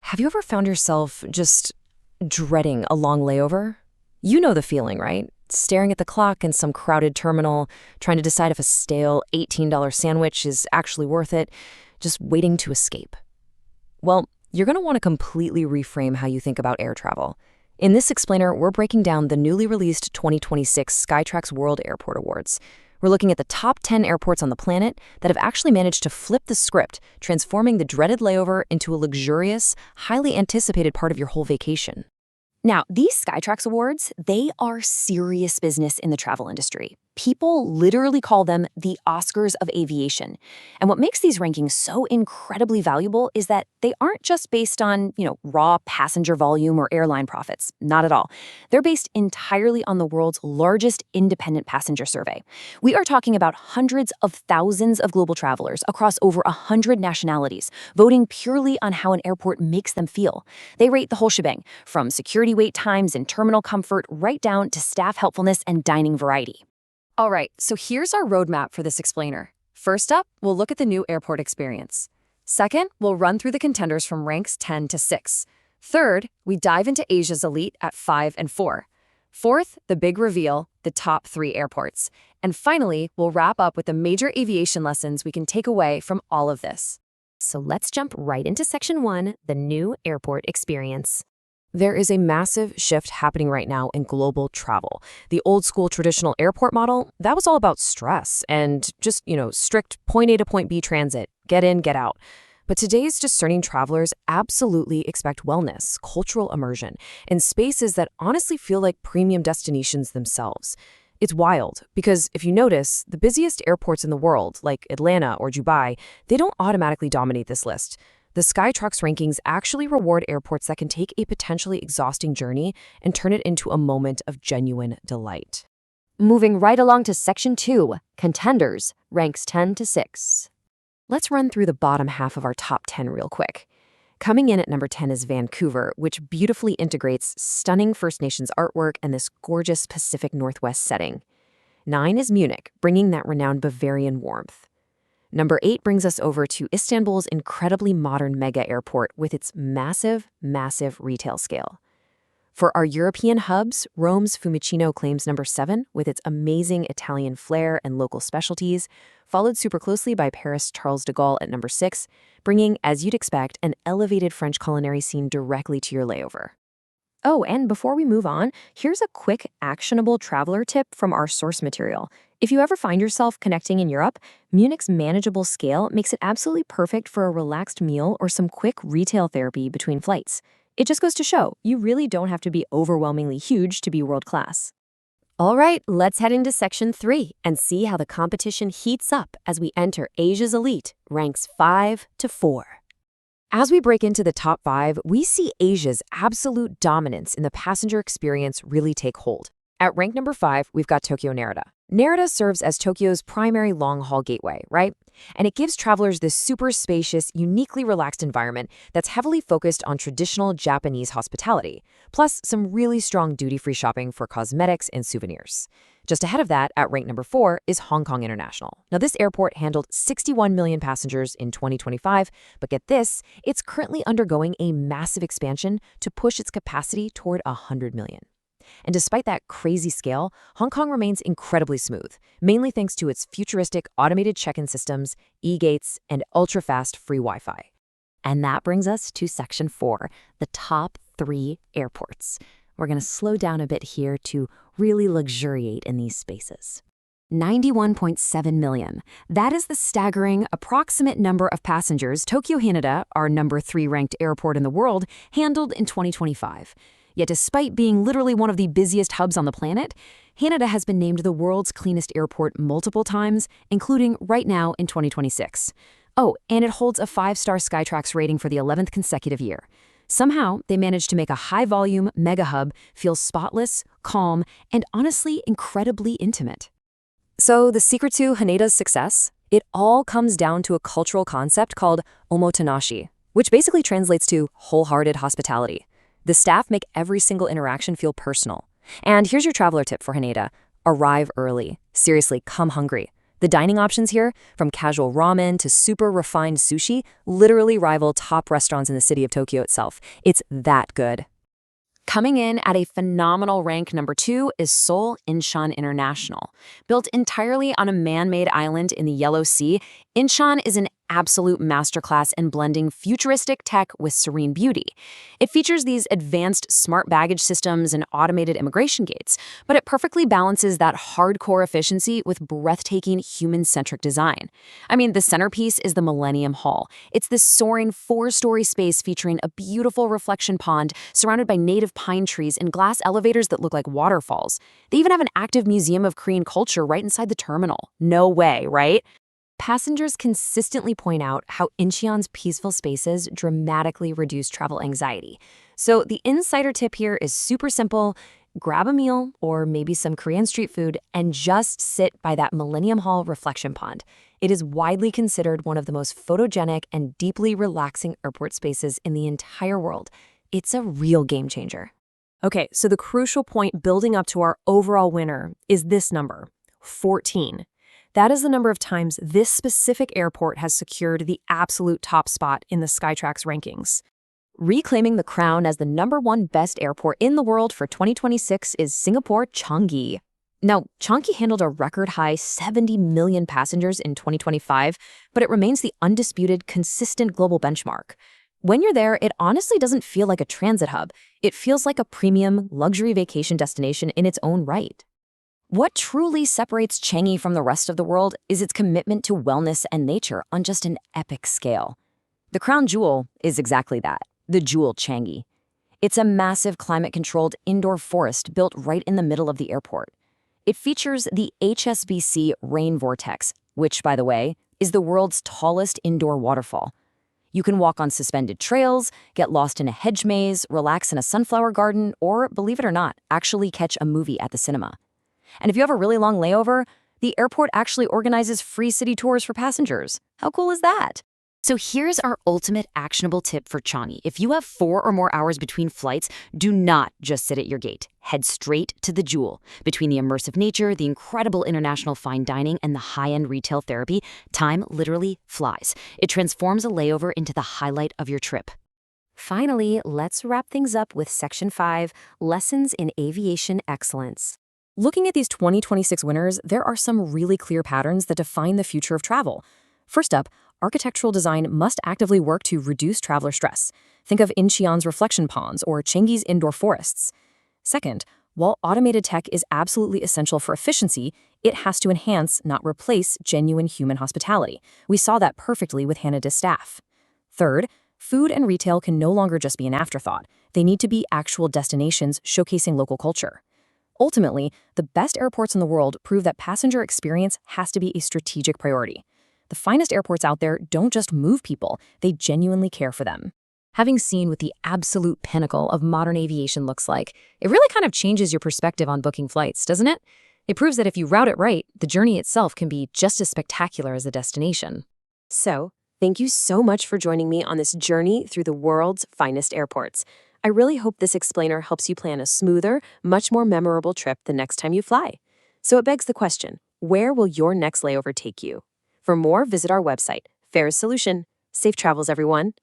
Have you ever found yourself just dreading a long layover? You know the feeling, right? Staring at the clock in some crowded terminal, trying to decide if a stale $18 sandwich is actually worth it, just waiting to escape. Well, you're going to want to completely reframe how you think about air travel. In this explainer, we're breaking down the newly released 2026 Skytrax World Airport Awards. We're looking at the top 10 airports on the planet that have actually managed to flip the script, transforming the dreaded layover into a luxurious, highly anticipated part of your whole vacation. Now, these Skytrax Awards, they are serious business in the travel industry. People literally call them the Oscars of aviation. And what makes these rankings so incredibly valuable is that they aren't just based on, raw passenger volume or airline profits. Not at all. They're based entirely on the world's largest independent passenger survey. We are talking about hundreds of thousands of global travelers across over 100 nationalities, voting purely on how an airport makes them feel. They rate the whole shebang, from security wait times and terminal comfort right down to staff helpfulness and dining variety. All right, so here's our roadmap for this explainer. First up, we'll look at the new airport experience. Second, we'll run through the contenders from ranks 10 to 6. Third, we dive into Asia's elite at 5 and 4. Fourth, the big reveal, the top 3 airports. And finally, we'll wrap up with the major aviation lessons we can take away from all of this. So let's jump right into section 1, the new airport experience. There is a massive shift happening right now in global travel. The old school traditional airport model, that was all about stress and just, strict point A to point B transit, get in, get out. But today's discerning travelers absolutely expect wellness, cultural immersion, and spaces that honestly feel like premium destinations themselves. It's wild because if you notice, the busiest airports in the world, like Atlanta or Dubai, they don't automatically dominate this list. The Skytrax rankings actually reward airports that can take a potentially exhausting journey and turn it into a moment of genuine delight. Moving right along to section 2, contenders, ranks 10 to 6. Let's run through the bottom half of our top 10 real quick. Coming in at number 10 is Vancouver, which beautifully integrates stunning First Nations artwork and this gorgeous Pacific Northwest setting. 9 is Munich, bringing that renowned Bavarian warmth. Number 8 brings us over to Istanbul's incredibly modern mega airport with its massive, massive retail scale. For our European hubs, Rome's Fiumicino claims number 7 with its amazing Italian flair and local specialties, followed super closely by Paris' Charles de Gaulle at number 6, bringing, as you'd expect, an elevated French culinary scene directly to your layover. Oh, and before we move on, here's a quick, actionable traveler tip from our source material. If you ever find yourself connecting in Europe, Munich's manageable scale makes it absolutely perfect for a relaxed meal or some quick retail therapy between flights. It just goes to show, you really don't have to be overwhelmingly huge to be world-class. All right, let's head into section 3 and see how the competition heats up as we enter Asia's elite, ranks 5 to 4. As we break into the top 5, we see Asia's absolute dominance in the passenger experience really take hold. At rank number 5, we've got Tokyo Narita. Narita serves as Tokyo's primary long-haul gateway, right? And it gives travelers this super spacious, uniquely relaxed environment that's heavily focused on traditional Japanese hospitality, plus some really strong duty-free shopping for cosmetics and souvenirs. Just ahead of that, at rank number 4, is Hong Kong International. Now, this airport handled 61 million passengers in 2025, but get this, it's currently undergoing a massive expansion to push its capacity toward 100 million. And despite that crazy scale, Hong Kong remains incredibly smooth, mainly thanks to its futuristic automated check-in systems, e-gates, and ultra-fast free Wi-Fi. And that brings us to section 4, the top 3 airports. We're going to slow down a bit here to really luxuriate in these spaces. 91.7 million. That is the staggering, approximate number of passengers Tokyo Haneda, our number 3 ranked airport in the world, handled in 2025. Yet despite being literally one of the busiest hubs on the planet, Haneda has been named the world's cleanest airport multiple times, including right now in 2026. Oh, and it holds a 5-star Skytrax rating for the 11th consecutive year. Somehow, they managed to make a high-volume mega hub feel spotless, calm, and honestly incredibly intimate. So the secret to Haneda's success? It all comes down to a cultural concept called omotenashi, which basically translates to wholehearted hospitality. The staff make every single interaction feel personal. And here's your traveler tip for Haneda. Arrive early. Seriously, come hungry. The dining options here, from casual ramen to super refined sushi, literally rival top restaurants in the city of Tokyo itself. It's that good. Coming in at a phenomenal rank number 2 is Seoul Incheon International. Built entirely on a man-made island in the Yellow Sea, Incheon is an absolute masterclass in blending futuristic tech with serene beauty. It features these advanced smart baggage systems and automated immigration gates, but it perfectly balances that hardcore efficiency with breathtaking human-centric design. I mean, the centerpiece is the Millennium Hall. It's this soaring 4-story space featuring a beautiful reflection pond surrounded by native pine trees and glass elevators that look like waterfalls. They even have an active museum of Korean culture right inside the terminal. No way, right? Passengers consistently point out how Incheon's peaceful spaces dramatically reduce travel anxiety. So the insider tip here is super simple. Grab a meal or maybe some Korean street food and just sit by that Millennium Hall reflection pond. It is widely considered one of the most photogenic and deeply relaxing airport spaces in the entire world. It's a real game changer. Okay, so the crucial point building up to our overall winner is this number, 14. That is the number of times this specific airport has secured the absolute top spot in the Skytrax rankings. Reclaiming the crown as the #1 best airport in the world for 2026 is Singapore Changi. Now, Changi handled a record-high 70 million passengers in 2025, but it remains the undisputed, consistent global benchmark. When you're there, it honestly doesn't feel like a transit hub. It feels like a premium, luxury vacation destination in its own right. What truly separates Changi from the rest of the world is its commitment to wellness and nature on just an epic scale. The crown jewel is exactly that, the Jewel Changi. It's a massive climate-controlled indoor forest built right in the middle of the airport. It features the HSBC Rain Vortex, which, by the way, is the world's tallest indoor waterfall. You can walk on suspended trails, get lost in a hedge maze, relax in a sunflower garden, or, believe it or not, actually catch a movie at the cinema. And if you have a really long layover, the airport actually organizes free city tours for passengers. How cool is that? So here's our ultimate actionable tip for Changi. If you have 4 or more hours between flights, do not just sit at your gate. Head straight to the Jewel. Between the immersive nature, the incredible international fine dining, and the high-end retail therapy, time literally flies. It transforms a layover into the highlight of your trip. Finally, let's wrap things up with Section 5, Lessons in Aviation Excellence. Looking at these 2026 winners, there are some really clear patterns that define the future of travel. First up, architectural design must actively work to reduce traveler stress. Think of Incheon's reflection ponds or Changi's indoor forests. Second, while automated tech is absolutely essential for efficiency, it has to enhance, not replace, genuine human hospitality. We saw that perfectly with Haneda's staff. Third, food and retail can no longer just be an afterthought. They need to be actual destinations showcasing local culture. Ultimately, the best airports in the world prove that passenger experience has to be a strategic priority. The finest airports out there don't just move people, they genuinely care for them. Having seen what the absolute pinnacle of modern aviation looks like, it really kind of changes your perspective on booking flights, doesn't it? It proves that if you route it right, the journey itself can be just as spectacular as the destination. So, thank you so much for joining me on this journey through the world's finest airports. I really hope this explainer helps you plan a smoother, much more memorable trip the next time you fly. So it begs the question, where will your next layover take you? For more, visit our website, Fairest Solution. Safe travels, everyone.